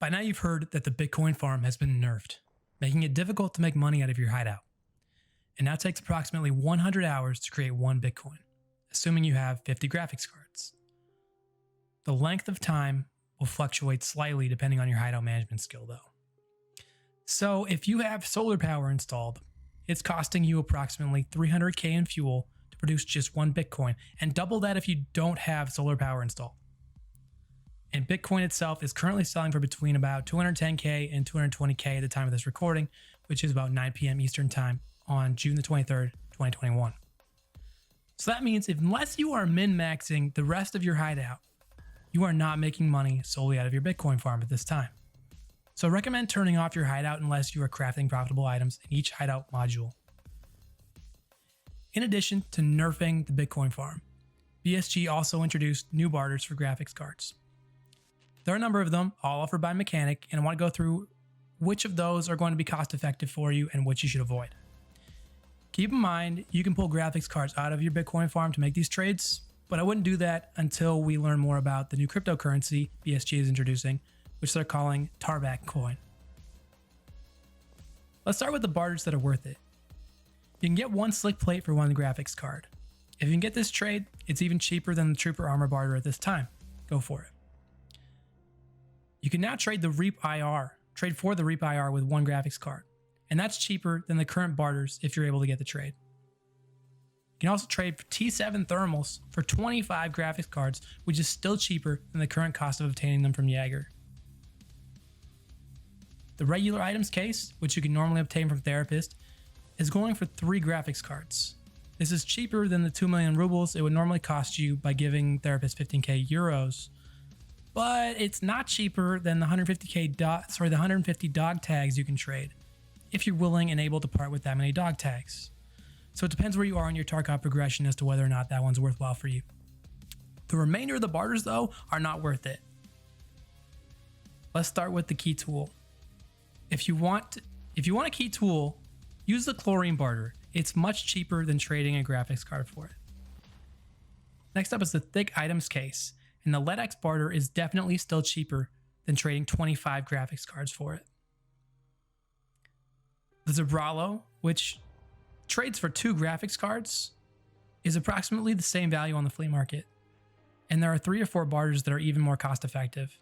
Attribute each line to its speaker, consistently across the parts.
Speaker 1: By now you've heard that the Bitcoin farm has been nerfed, making it difficult to make money out of your hideout. It now takes approximately 100 hours to create one Bitcoin, assuming you have 50 graphics cards. The length of time will fluctuate slightly depending on your hideout management skill though. So if you have solar power installed, it's costing you approximately 300k in fuel to produce just one Bitcoin, and double that if you don't have solar power installed. And Bitcoin itself is currently selling for between about 210k and 220k at the time of this recording, which is about 9 p.m. Eastern time on June the 23rd, 2021. So that means unless you are min-maxing the rest of your hideout, you are not making money solely out of your Bitcoin farm at this time. So I recommend turning off your hideout unless you are crafting profitable items in each hideout module. In addition to nerfing the Bitcoin farm, BSG also introduced new barters for graphics cards. There are a number of them, all offered by Mechanic, and I want to go through which of those are going to be cost effective for you and which you should avoid. Keep in mind, you can pull graphics cards out of your Bitcoin farm to make these trades, but I wouldn't do that until we learn more about the new cryptocurrency BSG is introducing, which they're calling Tarbankcoin. Let's start with the barters that are worth it. You can get one slick plate for one graphics card. If you can get this trade, it's even cheaper than the Trooper Armor barter at this time. Go for it. You can now trade for the Reap IR with one graphics card, and that's cheaper than the current barters if you're able to get the trade. You can also trade for T7 thermals for 25 graphics cards, which is still cheaper than the current cost of obtaining them from Jaeger. The regular items case, which you can normally obtain from Therapist, is going for 3 graphics cards. This is cheaper than the 2 million rubles it would normally cost you by giving Therapist 15k euros. But it's not cheaper than the 150 dog tags you can trade if you're willing and able to part with that many dog tags. So it depends where you are in your Tarkov progression as to whether or not that one's worthwhile for you. The remainder of the barters though are not worth it. Let's start with the key tool. If you want a key tool, use the chlorine barter. It's much cheaper than trading a graphics card for it. Next up is the thick items case. And the LEDX barter is definitely still cheaper than trading 25 graphics cards for it. The Zabralo, which trades for 2 graphics cards, is approximately the same value on the flea market. And there are 3 or 4 barters that are even more cost effective.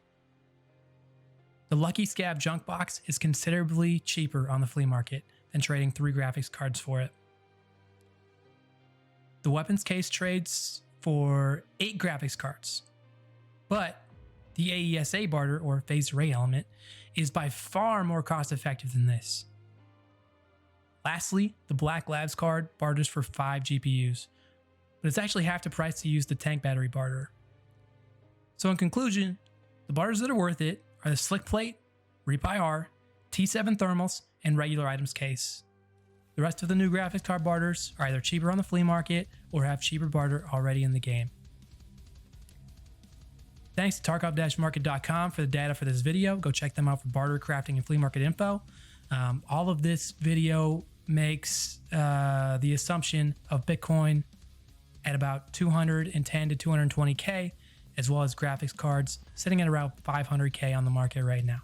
Speaker 1: The Lucky Scab Junk Box is considerably cheaper on the flea market than trading 3 graphics cards for it. The weapons case trades for 8 graphics cards. But the AESA barter, or phased array element, is by far more cost effective than this. Lastly, the Black Labs card barters for 5 GPUs, but it's actually half the price to use the tank battery barter. So in conclusion, the barters that are worth it are the Slick Plate, Reap IR, T7 thermals, and regular items case. The rest of the new graphics card barters are either cheaper on the flea market or have cheaper barter already in the game. Thanks to Tarkov-Market.com for the data for this video. Go check them out for barter, crafting, and flea market info. All of this video makes the assumption of Bitcoin at about 210 to 220k, as well as graphics cards sitting at around 500k on the market right now.